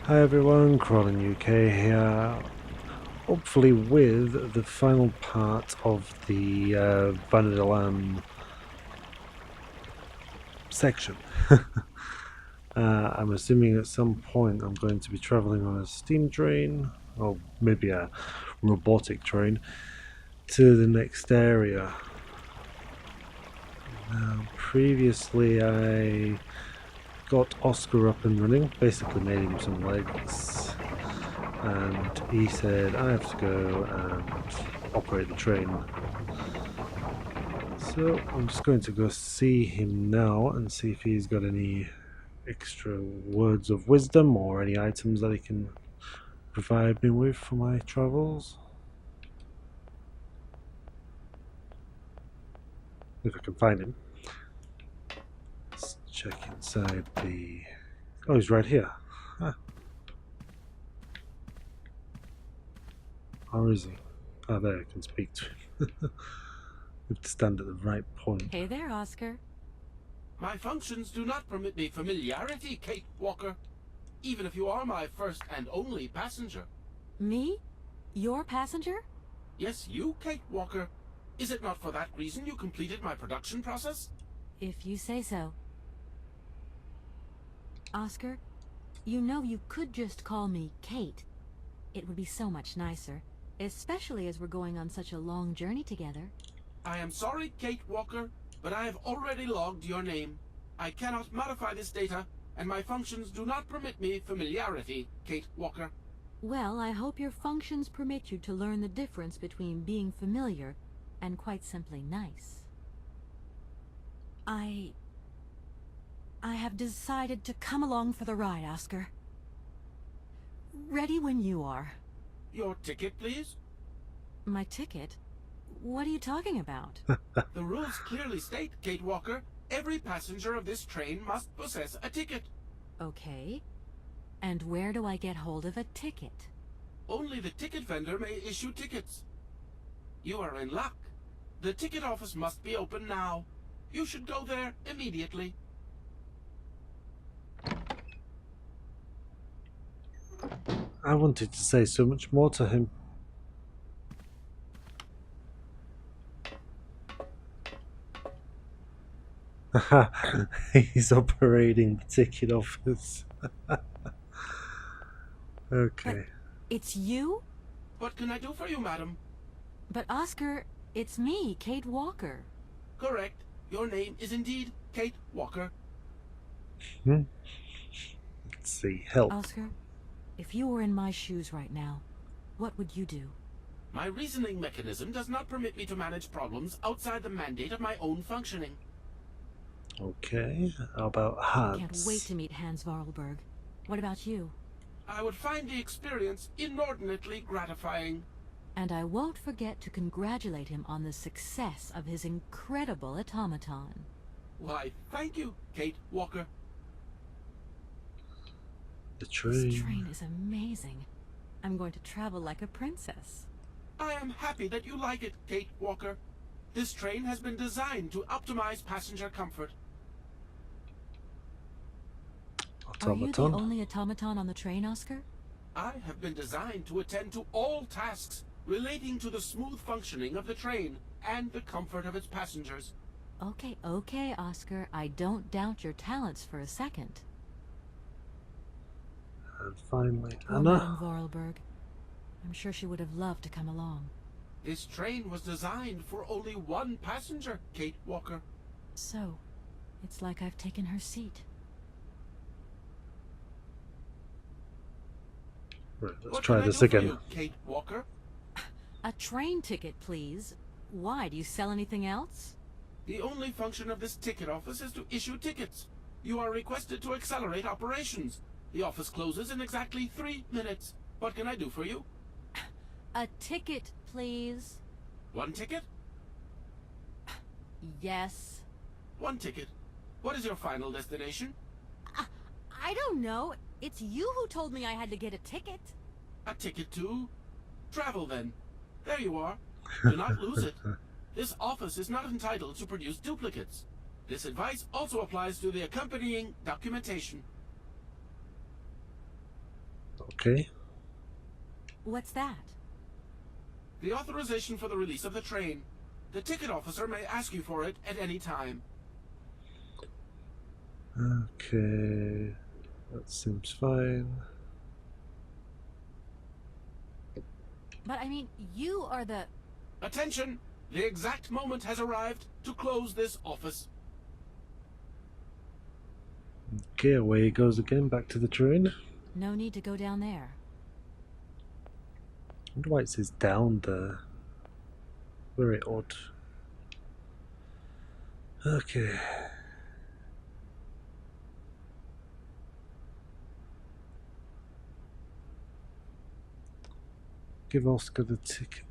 Hi everyone, CrawlinUK here, hopefully with the final part of the Vanadilane section. I'm assuming at some point I'm going to be travelling on a steam train, or maybe a robotic train, to the next area. Now, previously I got Oscar up and running, basically made him some legs, and he said I have to go and operate the train. So I'm just going to go see him now and see if he's got any extra words of wisdom or any items that he can provide me with for my travels. If I can find him. Let's check inside the... Oh, he's right here. Ah. How is he? Oh, there, I can speak to him. We have to stand at the right point. Hey there, Oscar. My functions do not permit me familiarity, Kate Walker. Even if you are my first and only passenger. Me? Your passenger? Yes, you, Kate Walker. Is it not for that reason you completed my production process? If you say so. Oscar, you know you could just call me Kate. It would be so much nicer, especially as we're going on such a long journey together. I am sorry, Kate Walker, but I have already logged your name. I cannot modify this data, and my functions do not permit me familiarity, Kate Walker. Well, I hope your functions permit you to learn the difference between being familiar and quite simply nice. I have decided to come along for the ride, Oscar. Ready when you are. Your ticket, please? My ticket? What are you talking about? The rules clearly state, Kate Walker, every passenger of this train must possess a ticket. Okay. And where do I get hold of a ticket? Only the ticket vendor may issue tickets. You are in luck. The ticket office must be open now. You should go there immediately. I wanted to say so much more to him. He's operating the ticket office. Okay. But it's you? What can I do for you, madam? But Oscar, it's me, Kate Walker. Correct. Your name is indeed Kate Walker. Let's see. Help. Oscar, if you were in my shoes right now, what would you do? My reasoning mechanism does not permit me to manage problems outside the mandate of my own functioning. Okay. How about I can't Hans? wait to meet Hans Voralberg. What about you? I would find the experience inordinately gratifying. And I won't forget to congratulate him on the success of his incredible automaton. Why, thank you, Kate Walker. The train. This train is amazing. I'm going to travel like a princess. I am happy that you like it, Kate Walker. This train has been designed to optimize passenger comfort. Are you the Automaton. only automaton on the train, Oscar? I have been designed to attend to all tasks relating to the smooth functioning of the train and the comfort of its passengers. Okay, Oscar. I don't doubt your talents for a second. And finally, Poor Anna. Madame Voralberg. I'm sure she would have loved to come along. This train was designed for only one passenger, Kate Walker. So, it's like I've taken her seat. Right, let's What try can I this do for again. you, Kate Walker? A train ticket, please. Why? Do you sell anything else? The only function of this ticket office is to issue tickets. You are requested to accelerate operations. The office closes in exactly 3 minutes. What can I do for you? A ticket, please. One ticket? Yes. One ticket. What is your final destination? I don't know. It's you who told me I had to get a ticket. A ticket to travel, then. There you are. Do not lose it. This office is not entitled to produce duplicates. This advice also applies to the accompanying documentation. Okay. What's that? The authorization for the release of the train. The ticket officer may ask you for it at any time. Okay. That seems fine. But I mean, you are the... Attention! The exact moment has arrived to close this office. Okay, away he goes again, back to the train. No need to go down there. I wonder why it says down there. Very odd. Okay. Give Oscar the ticket.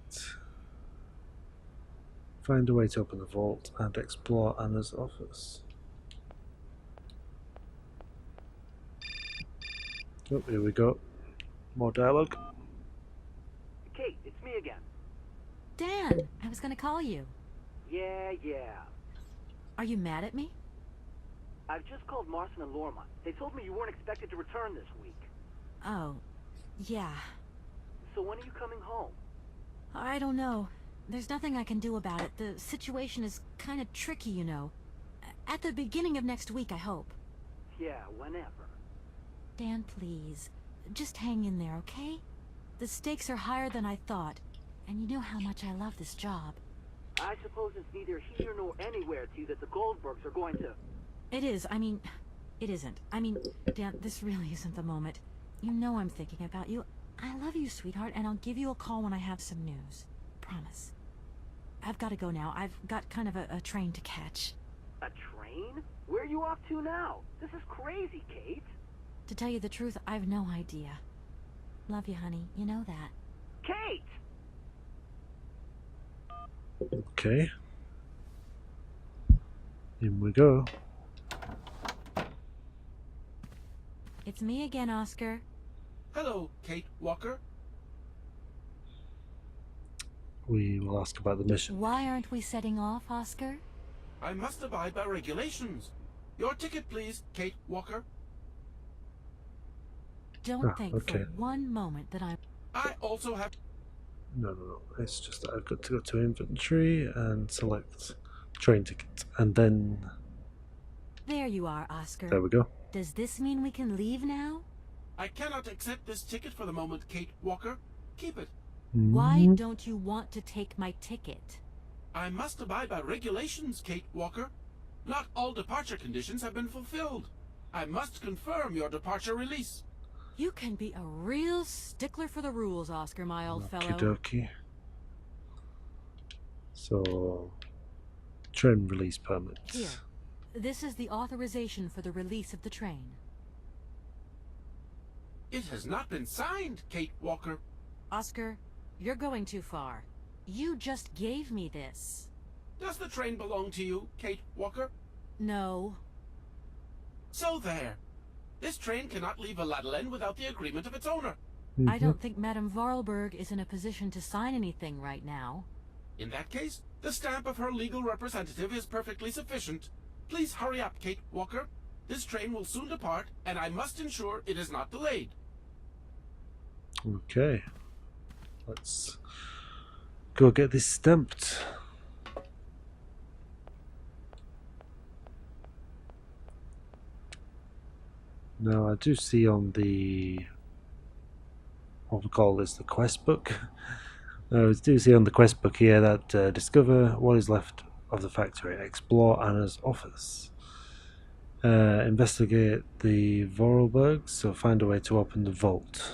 Find a way to open the vault and explore Anna's office. Oh, here we go. More dialogue. Kate, it's me again. Dan, I was gonna call you. Yeah. Are you mad at me? I've just called Marson and Lorma. They told me you weren't expected to return this week. Oh, yeah. So when are you coming home? I don't know. There's nothing I can do about it. The situation is kind of tricky, you know. At the beginning of next week, I hope. Yeah, whenever. Dan, please. Just hang in there, okay? The stakes are higher than I thought. And you know how much I love this job. I suppose it's neither here nor anywhere to you that the Goldbergs are going to... It is. I mean, it isn't. I mean, Dan, this really isn't the moment. You know I'm thinking about you. I love you, sweetheart, and I'll give you a call when I have some news. Promise. I've got to go now. I've got kind of a train to catch. A train? Where are you off to now? This is crazy, Kate. To tell you the truth, I've no idea. Love you, honey. You know that. Kate! Okay. In we go. It's me again, Oscar. Hello, Kate Walker. We will ask about the mission. Why aren't we setting off, Oscar? I must abide by regulations. Your ticket, please, Kate Walker. Don't think okay. for one moment that I'm... I also have... No. It's just that I've got to go to inventory and select train ticket. And then... There you are, Oscar. There we go. Does this mean we can leave now? I cannot accept this ticket for the moment, Kate Walker. Keep it. Why don't you want to take my ticket? I must abide by regulations, Kate Walker. Not all departure conditions have been fulfilled. I must confirm your departure release. You can be a real stickler for the rules, Oscar, my old fellow. Okie-dokie. So, train release permit. Here. This is the authorization for the release of the train. It has not been signed, Kate Walker. Oscar, you're going too far. You just gave me this. Does the train belong to you, Kate Walker? No. So there. This train cannot leave Vanadilane without the agreement of its owner. I don't think Madame Voralberg is in a position to sign anything right now. In that case, the stamp of her legal representative is perfectly sufficient. Please hurry up, Kate Walker. This train will soon depart, and I must ensure it is not delayed. Okay. Let's go get this stamped. Now I do see on the, what we call this, the quest book. I do see on the quest book here that discover what is left of the factory, explore Anna's office, investigate the Voralbergs, so find a way to open the vault.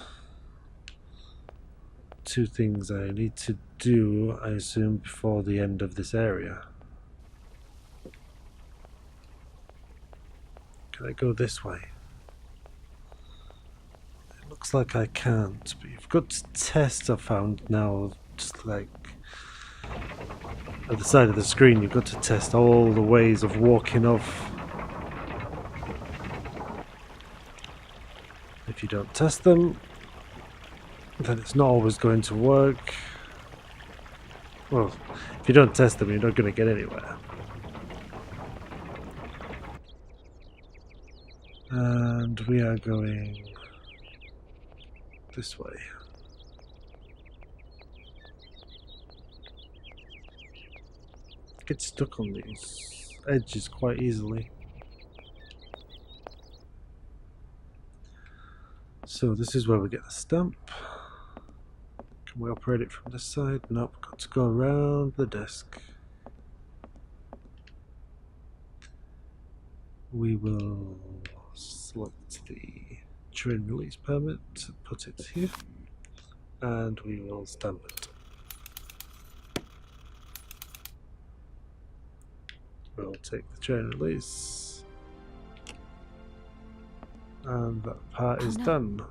Two things I need to do, I assume, before the end of this area. Can I go this way? It looks like I can't, but you've got to test, I found now, just like at the side of the screen, you've got to test all the ways of walking off. If you don't test them, then it's not always going to work. Well, if you don't test them, you're not going to get anywhere. And we are going this way. Get stuck on these edges quite easily. So this is where we get the stamp. Can we operate it from this side? Nope, got to go around the desk. We will select the train release permit, put it here, and we will stamp it. We'll take the train release, and that part is done.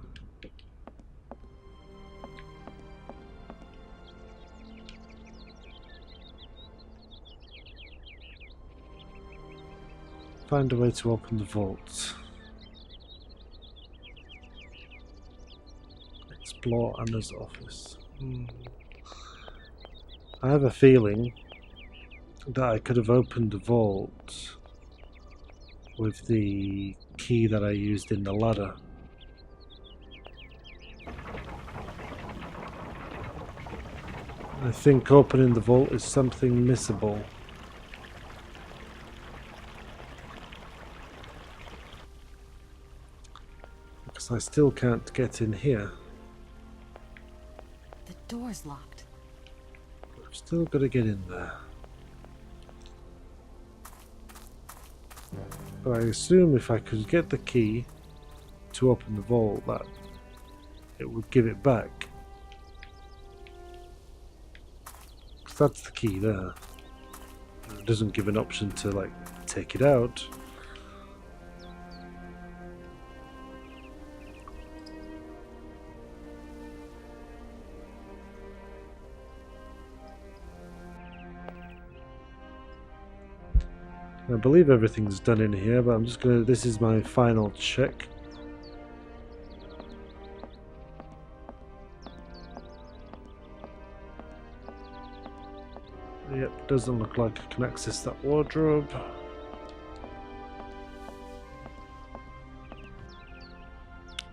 Find a way to open the vault. Explore Anna's office. I have a feeling that I could have opened the vault with the key that I used in the ladder. I think opening the vault is something missable. Because I still can't get in here. The door's locked. I've still got to get in there. But I assume if I could get the key to open the vault, that it would give it back. Because that's the key there. It doesn't give an option to like take it out. I believe everything's done in here, but I'm just gonna, this is my final check. Yep, doesn't look like I can access that wardrobe.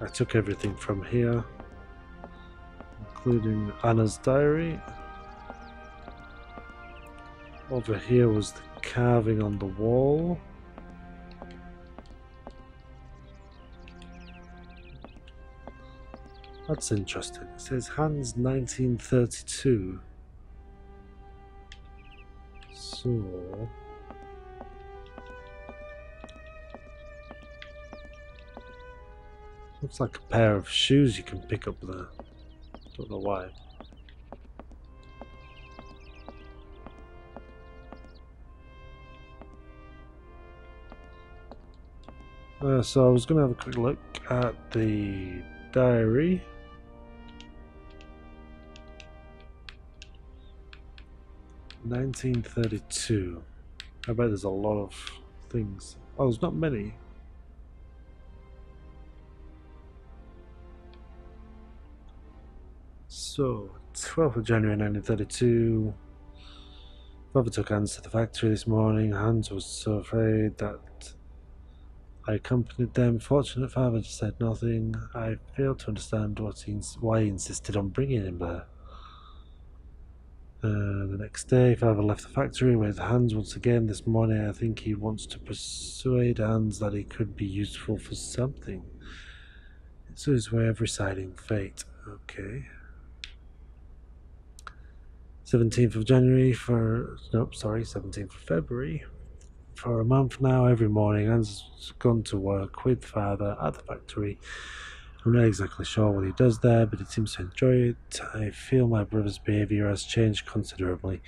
I took everything from here, including Anna's diary. Over here was the carving on the wall. That's interesting. It says Hans 1932. So looks like a pair of shoes you can pick up there. Don't know why. So I was going to have a quick look at the diary. (1932). I bet there's a lot of things. Oh, there's not many. So, 12th of January 1932. Father took Hans to the factory this morning. Hans was so afraid that I accompanied them. Fortunate Father said nothing. I failed to understand why he insisted on bringing him there. The next day, Father left the factory with Hans once again. This morning, I think he wants to persuade Hans that he could be useful for something. It's his way of reciting fate. Okay. 17th of January for... Nope, sorry, 17th of February. For a month now, every morning, Hans has gone to work with Father at the factory. I'm not exactly sure what he does there, but he seems to enjoy it. I feel my brother's behaviour has changed considerably.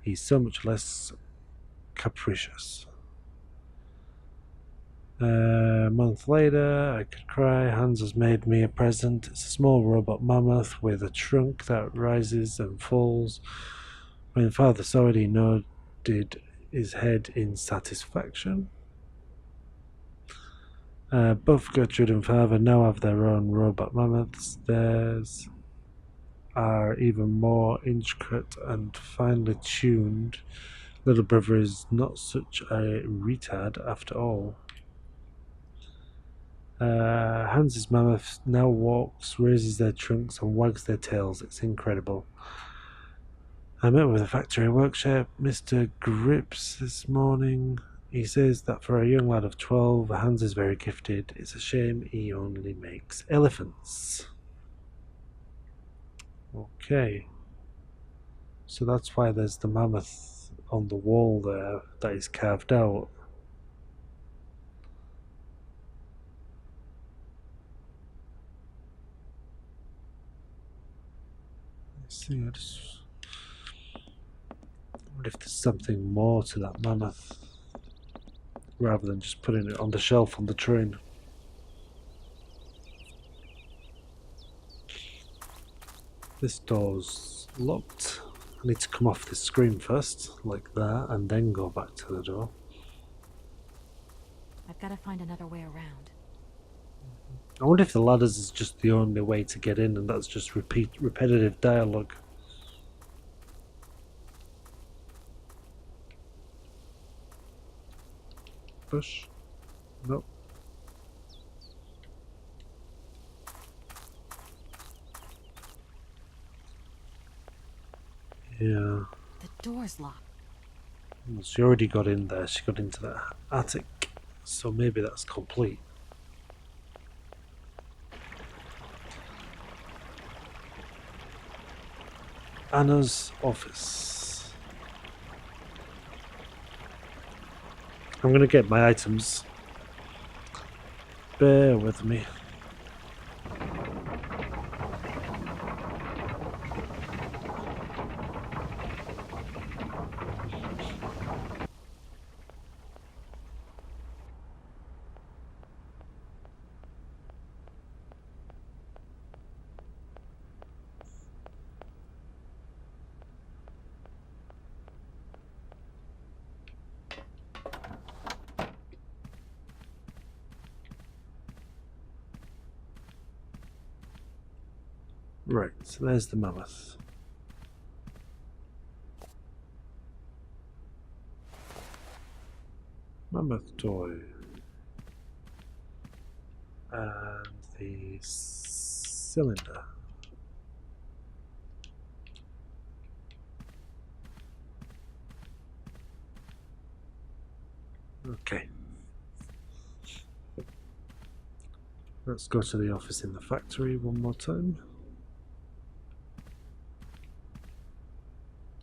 He's so much less capricious. A month later, I could cry. Hans has made me a present. It's a small robot mammoth with a trunk that rises and falls. When Father saw it, he nodded his head in satisfaction. Both Gertrude and Father now have their own robot mammoths. Theirs are even more intricate and finely tuned. Little brother is not such a retard after all. Hans's mammoth now walks, raises their trunks, and wags their tails. It's incredible. I met with a factory workshop, Mr. Grips, this morning. He says that for a young lad of 12, Hans is very gifted. It's a shame he only makes elephants. Okay. So that's why there's the mammoth on the wall there that is carved out. Let's see, I wonder if there's something more to that mammoth, rather than just putting it on the shelf on the train. This door's locked. I need to come off this screen first, like that, and then go back to the door. I've got to find another way around. I wonder if the ladders is just the only way to get in, and that's just repetitive dialogue. Push. Nope. Yeah. The door's locked. Well, she already got in there. She got into that attic. So maybe that's complete. Anna's office. I'm gonna get my items. Bear with me. Right, so there's the mammoth. Mammoth toy. And the cylinder. Okay. Let's go to the office in the factory one more time.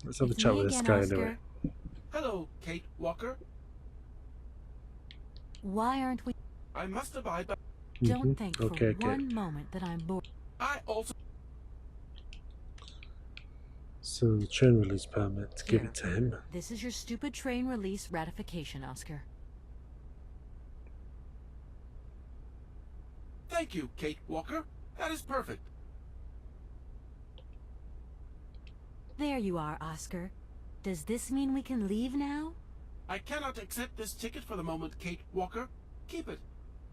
Let's have a chat with this guy anyway. Hello, Kate Walker. Why aren't we? I must abide by... Don't think for Okay. one moment that I'm bored. I also... So the train release permit, give Here. it to him. This is your stupid train release ratification, Oscar. Thank you, Kate Walker. That is perfect. There you are, Oscar. Does this mean we can leave now? I cannot accept this ticket for the moment, Kate Walker. Keep it.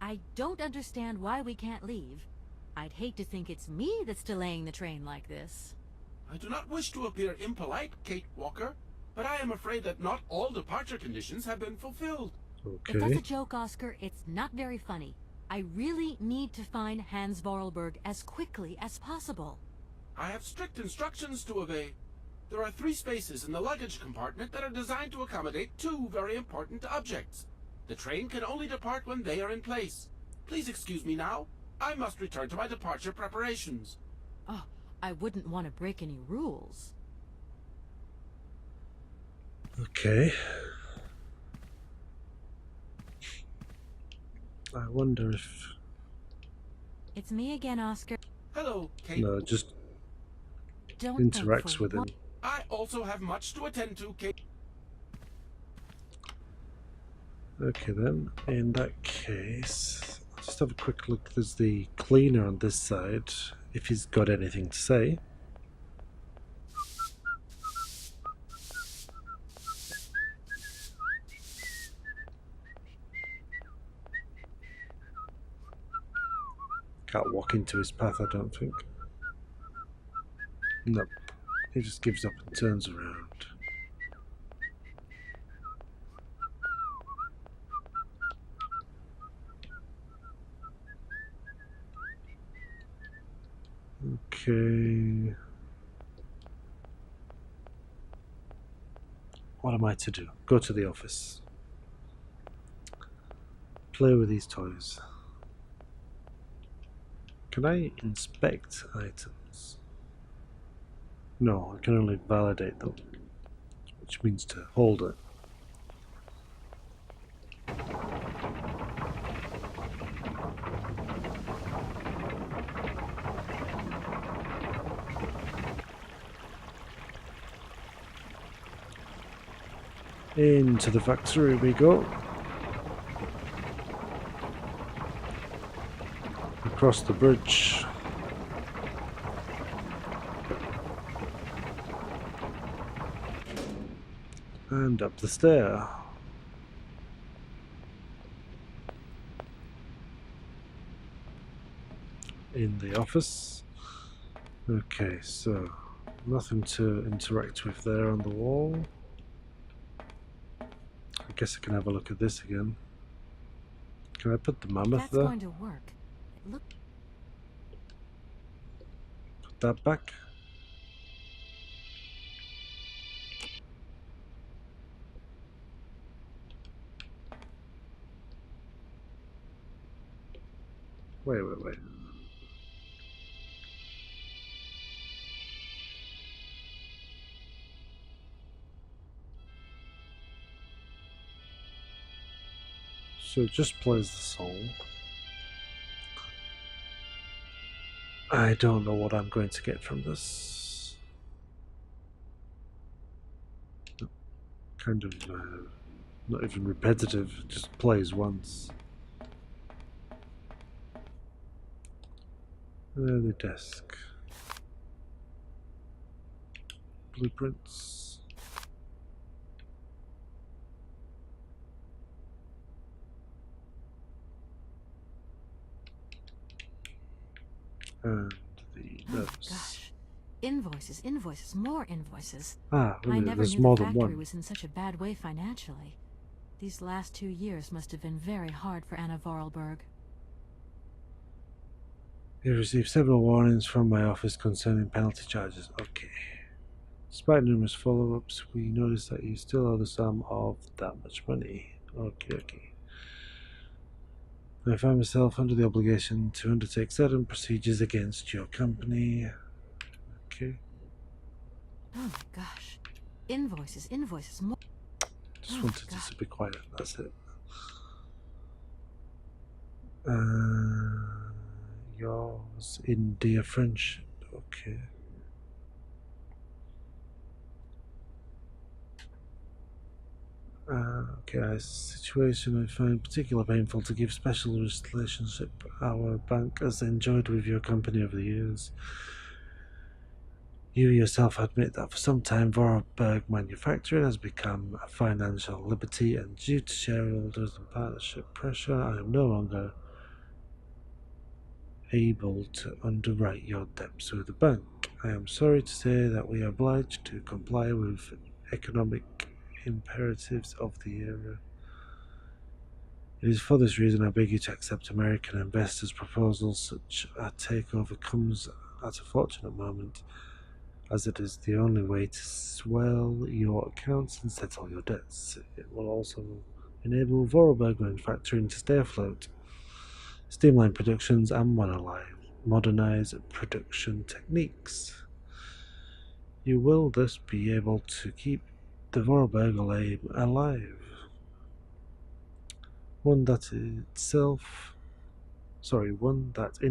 I don't understand why we can't leave. I'd hate to think it's me that's delaying the train like this. I do not wish to appear impolite, Kate Walker, but I am afraid that not all departure conditions have been fulfilled. If that's a Okay. joke, Oscar, it's not very funny. I really need to find Hans Voralberg as quickly as possible. I have strict instructions to obey. There are 3 spaces in the luggage compartment that are designed to accommodate 2 very important objects. The train can only depart when they are in place. Please excuse me now. I must return to my departure preparations. Oh, I wouldn't want to break any rules. Okay. I wonder if... It's me again, Oscar. Hello, Kate. No, just Don't think interacts for with him. one- I also have much to attend to, Kate. Okay then, in that case, just have a quick look. There's the cleaner on this side, if he's got anything to say. Can't walk into his path, I don't think. Nope. He just gives up and turns around. Okay. What am I to do? Go to the office. Play with these toys. Can I inspect items? No, I can only validate them, which means to hold it. Into the factory we go. Across the bridge. And up the stair. In the office. Okay, so nothing to interact with there on the wall. I guess I can have a look at this again. Can I put the mammoth That's there? going to work. Look. Put that back. Wait. So it just plays the song. I don't know what I'm going to get from this. Kind of not even repetitive, just plays once. The desk. Blueprints. And the Oh notes. gosh. Invoices, invoices, more invoices. Ah, I never there's knew more the than factory one. was in such a bad way financially. These last 2 years must have been very hard for Anna Voralberg. We received several warnings from my office concerning penalty charges. Okay. Despite numerous follow-ups, we noticed that you still owe the sum of that much money. Okay. I find myself under the obligation to undertake certain procedures against your company. Okay. Oh my gosh. Invoices, invoices, more. Just Oh wanted my to God. be quiet. That's it. Yours in dear friendship. Okay. Okay, a situation I find particularly painful to give special relationship our bank has enjoyed with your company over the years. You yourself admit that for some time Vorarlberg Manufacturing has become a financial liberty, and due to shareholders and partnership pressure, I am no longer able to underwrite your debts with the bank. I am sorry to say that we are obliged to comply with economic imperatives of the era. It is for this reason I beg you to accept American investors' proposals. Such a takeover comes at a fortunate moment, as it is the only way to swell your accounts and settle your debts. It will also enable Vorarlberg Manufacturing to stay afloat, streamline productions, and modernize production techniques. You will thus be able to keep the Vorarlberg alive. One that in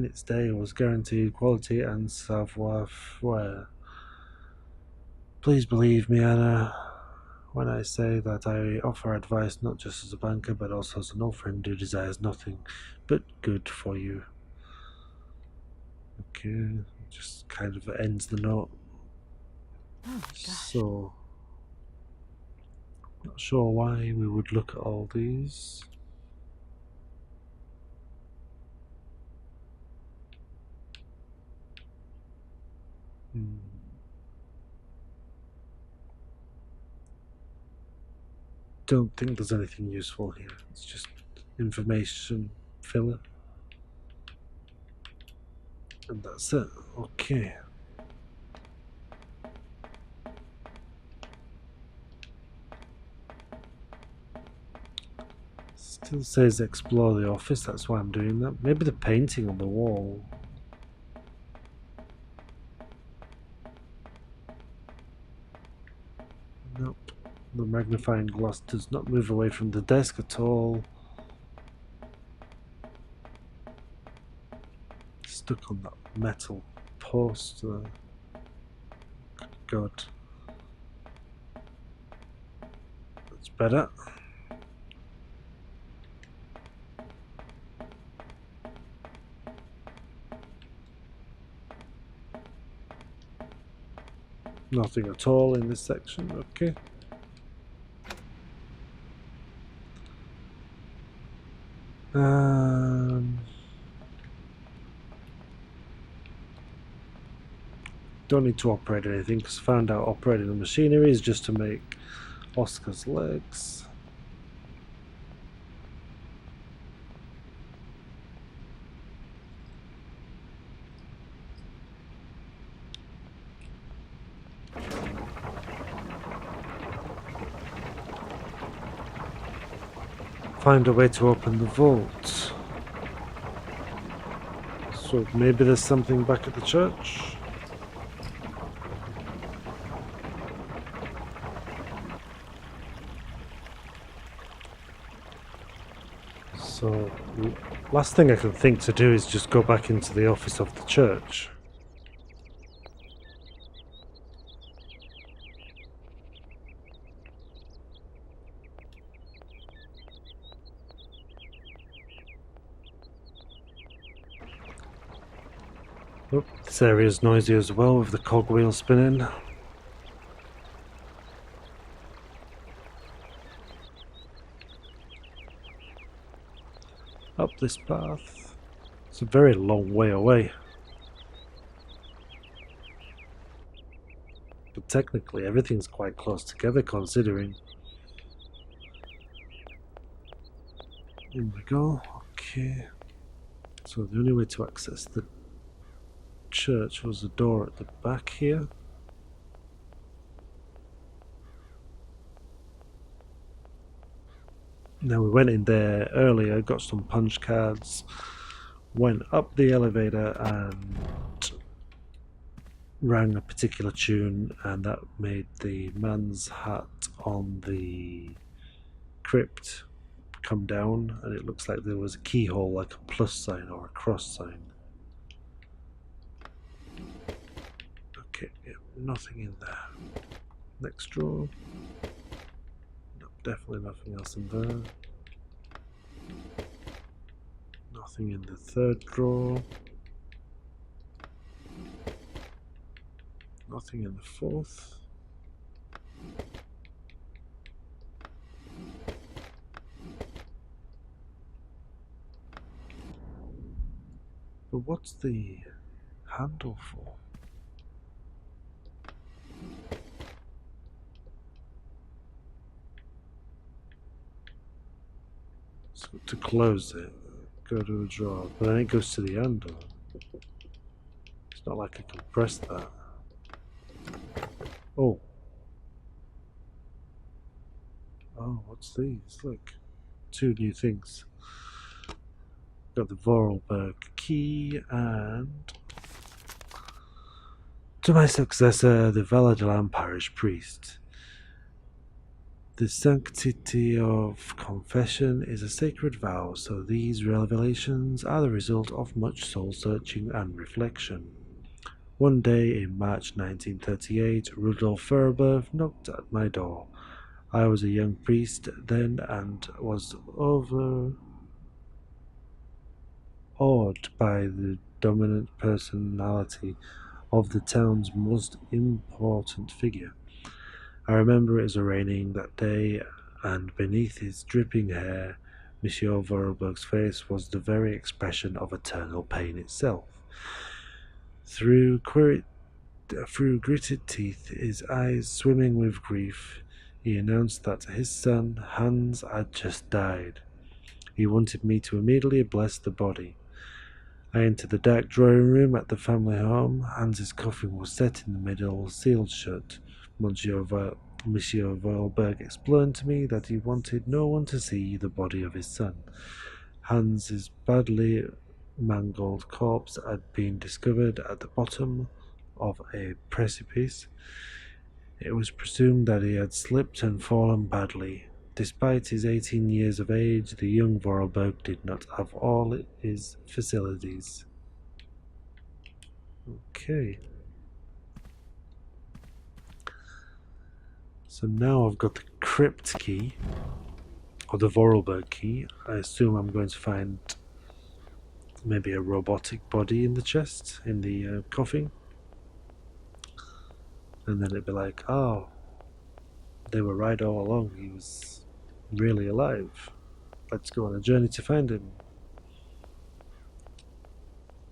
its day was guaranteed quality and savoir-faire. Please believe me, Anna, when I say that I offer advice not just as a banker, but also as an old friend who desires nothing but good for you. Okay, just kind of ends the note. Oh my gosh. So, not sure why we would look at all these. Don't think there's anything useful here. It's just information filler. And that's it. Okay. Still says explore the office, that's why I'm doing that. Maybe the painting on the wall. Nope. The magnifying glass does not move away from the desk at all. Stuck on that metal post. God. That's better. Nothing at all in this section, okay. Don't need to operate anything because I found out operating the machinery is just to make Oscar's legs. Find a way to open the vault. So maybe there's something back at the church. So last thing I can think to do is just go back into the office of the church. Oh, this area's noisy as well with the cogwheel spinning. Up this path. It's a very long way away. But technically everything's quite close together considering. In we go. Okay. So the only way to access the church was the door at the back here. Now we went in there earlier, got some punch cards, went up the elevator and rang a particular tune, and that made the man's hat on the crypt come down, and it looks like there was a keyhole, like a plus sign or a cross sign. Okay, yeah, nothing in there. Next drawer. No, definitely nothing else in there. Nothing in the third drawer. Nothing in the fourth. But what's the handle for? So to close it, go to a drawer, but then it goes to the handle. It's not like I can press that. Oh. Oh, what's these? Look, two new things. Got the Voralberg Key and to my successor, the Vanadilane parish priest. The sanctity of confession is a sacred vow, so these revelations are the result of much soul-searching and reflection. One day in March 1938, Rudolf Voralberg knocked at my door. I was a young priest then and was overawed by the dominant personality of the town's most important figure. I remember it was raining that day, and beneath his dripping hair, Monsieur Voralberg's face was the very expression of eternal pain itself. Through gritted teeth, his eyes swimming with grief, he announced that his son, Hans, had just died. He wanted me to immediately bless the body. I entered the dark drawing room at the family home. Hans's coffin was set in the middle, sealed shut. Monsieur Voralberg explained to me that he wanted no one to see the body of his son. Hans's badly mangled corpse had been discovered at the bottom of a precipice. It was presumed that he had slipped and fallen badly. Despite his 18 years of age, the young Vorarlberg did not have all his facilities. Okay. So now I've got the crypt key, or the Voralberg key. I assume I'm going to find maybe a robotic body in the chest, in the coffin. And then it'd be like, oh, they were right all along. He was really alive. Let's go on a journey to find him.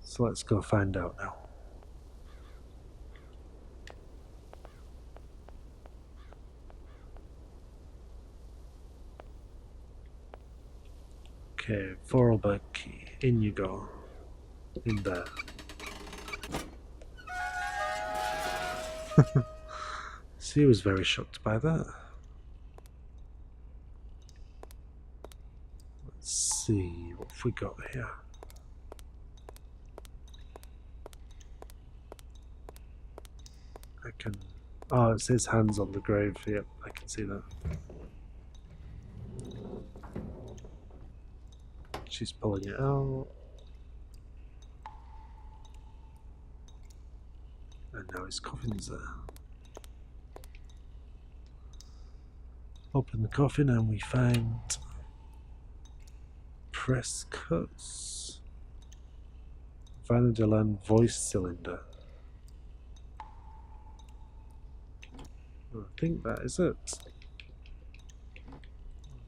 So let's go find out now. Okay, Voralberg Key. In you go. In there. So he was very shocked by that. Let's see what we got here. I can... Oh, it says hands on the grave. Yep, I can see that. She's pulling it out. And now his coffin's there. Open the coffin and we find press cuts. Vanadilane Voice Cylinder. I think that is it.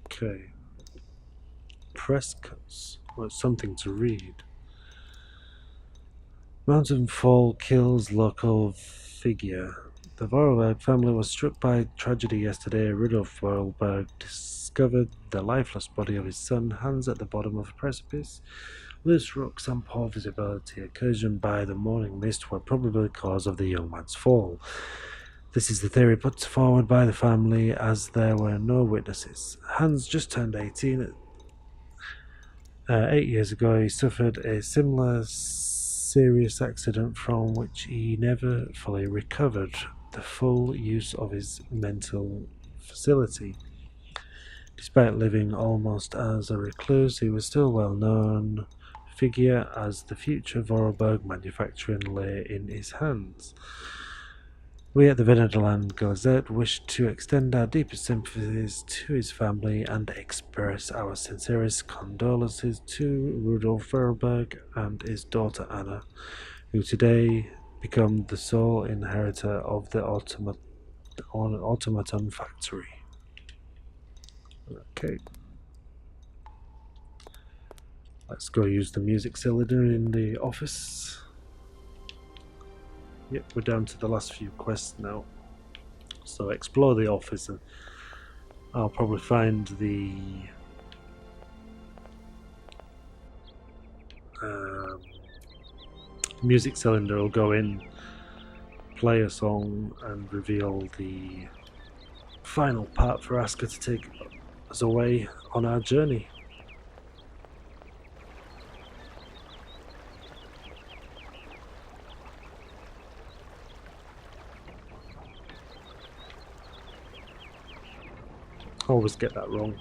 Okay. Press cuts. Well, it's something to read. Mountain fall kills local figure. The Vorarlberg family was struck by tragedy yesterday. Rudolf Vorarlberg discovered the lifeless body of his son, Hans, at the bottom of a precipice. Loose rocks and poor visibility occasioned by the morning mist were probably the cause of the young man's fall. This is the theory put forward by the family, as there were no witnesses. Hans just turned 18. 8 years ago, he suffered a similar serious accident from which he never fully recovered the full use of his mental facility. Despite living almost as a recluse, he was still well-known figure as the future Vorarlberg manufacturing lay in his hands. We at the Vanadilane Gazette wish to extend our deepest sympathies to his family and express our sincerest condolences to Rudolf Vorarlberg and his daughter Anna, who today become the sole inheritor of the automaton factory. Okay. Let's go use the music cylinder in the office. Yep, we're down to the last few quests now. So explore the office and I'll probably find the music cylinder. Will go in, play a song and reveal the final part for Aska to take us away on our journey. I always get that wrong.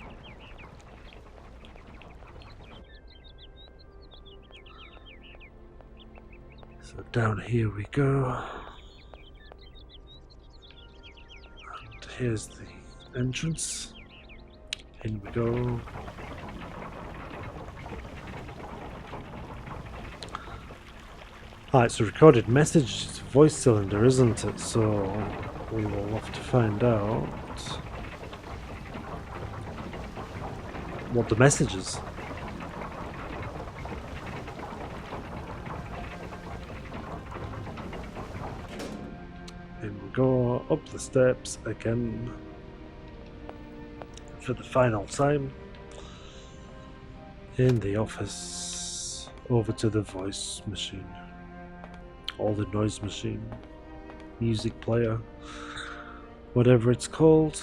So down here we go. And here's the entrance. In we go. Ah, it's a recorded message. It's a voice cylinder, isn't it? So we will have to find out what the message is. And we'll go up the steps again for the final time in the office. over to the voice machine, or the noise machine, music player, whatever it's called.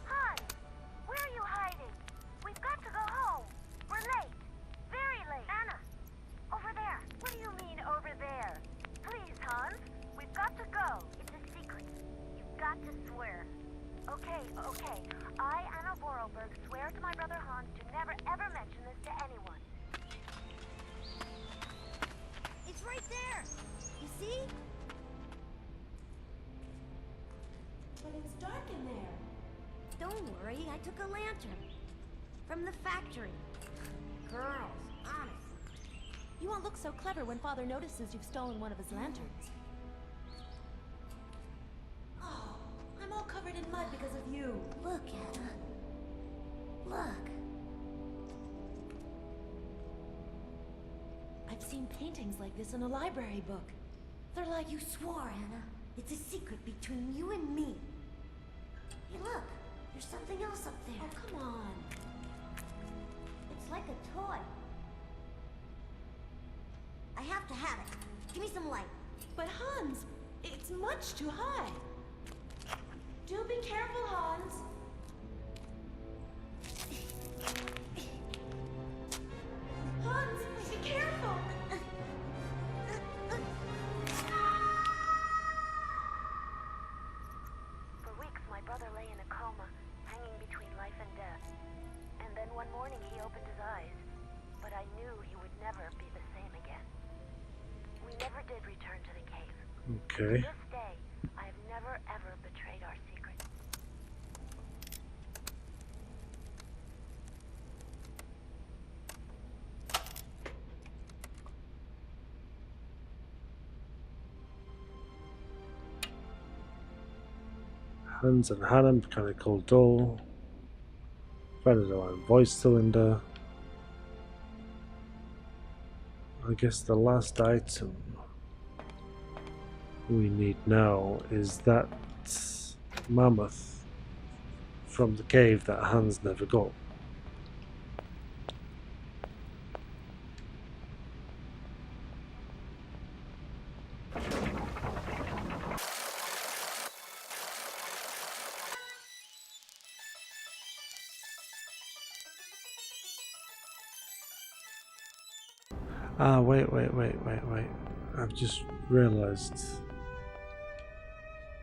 Hans, where are you hiding? We've got to go home. We're late. Very late. Anna, over there. What do you mean, over there? Please, Hans, we've got to go. It's a secret. You've got to swear. Okay. I, Anna Voralberg, swear to my brother Hans to never ever mention this to anyone. It's right there! You see? But it's dark in there. Don't worry, I took a lantern. From the factory. Girls, honestly. You won't look so clever when Father notices you've stolen one of his lanterns. Oh, I'm all covered in mud because of you. Look, Anna. Look. I've seen paintings like this in a library book. They're like... You swore, Anna. It's a secret between you and me. Hey, look. There's something else up there. Oh, come on. It's like a toy. I have to have it. Give me some light. But Hans, it's much too high. Do be careful, Hans. Hans, be careful. For weeks, my brother lay in a coma, hanging between life and death. And then one morning he opened his eyes, but I knew he would never be the same again. We never did return to the cave. Okay. To this day, I have never ever betrayed our secret. Hans and Hannah mechanical door. Vanadilane Voice Cylinder. I guess the last item we need now is that mammoth from the cave that Hans never got. Ah, wait. I've just realised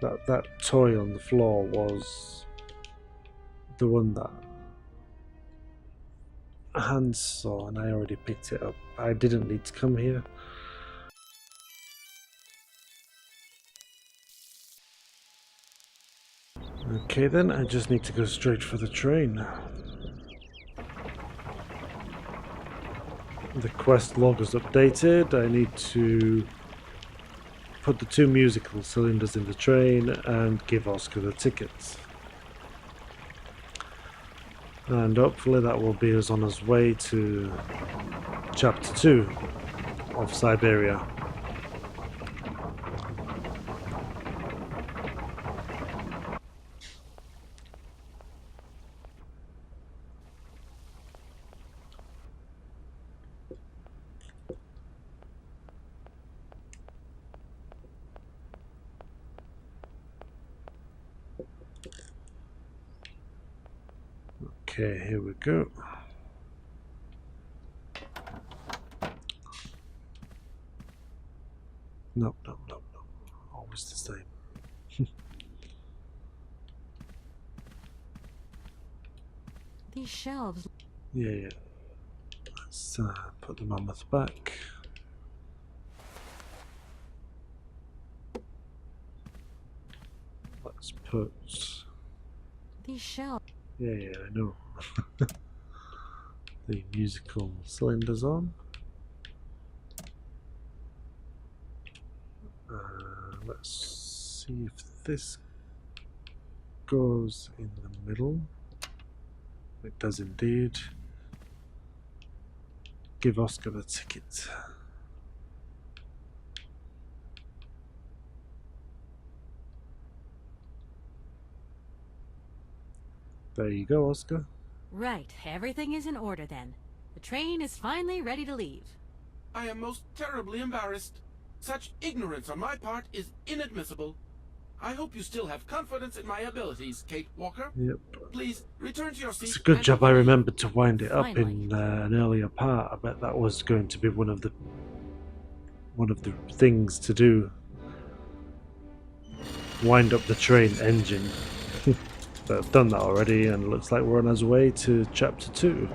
that that toy on the floor was the one that Hans saw, and I already picked it up. I didn't need to come here. Okay then, I just need to go straight for the train. The quest log is updated. I need to put the 2 musical cylinders in the train and give Oscar the tickets. And hopefully that will be us on his way to chapter 2 of Syberia. Okay, here we go. No. Always the same. These shelves... Yeah. Let's put the mammoth back. Let's put... These shelves... Yeah, I know. The musical cylinders on. Let's see if this goes in the middle. It does indeed. Give Oscar the ticket. There you go, Oscar. Right, everything is in order then. The train is finally ready to leave. I am most terribly embarrassed. Such ignorance on my part is inadmissible. I hope you still have confidence in my abilities, Kate Walker. Yep. Please return to your seat. It's a good and job I enjoy. remembered to wind it up Finally. in an earlier part. I bet that was going to be one of the things to do. Wind up the train engine. But I've done that already, and it looks like we're on our way to chapter 2.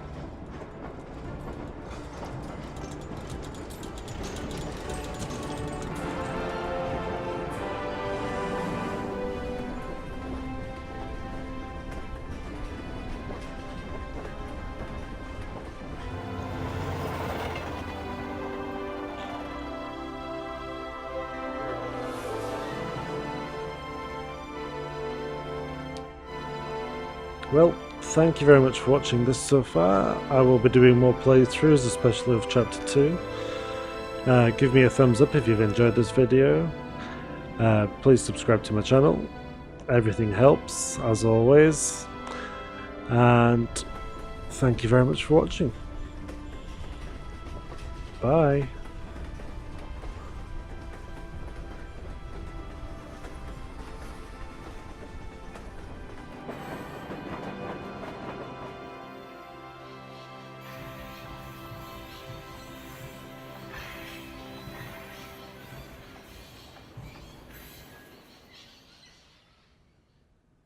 Well, thank you very much for watching this so far. I will be doing more playthroughs, especially of chapter 2. Give me a thumbs up if you've enjoyed this video. Please subscribe to my channel. Everything helps, as always. And thank you very much for watching. Bye.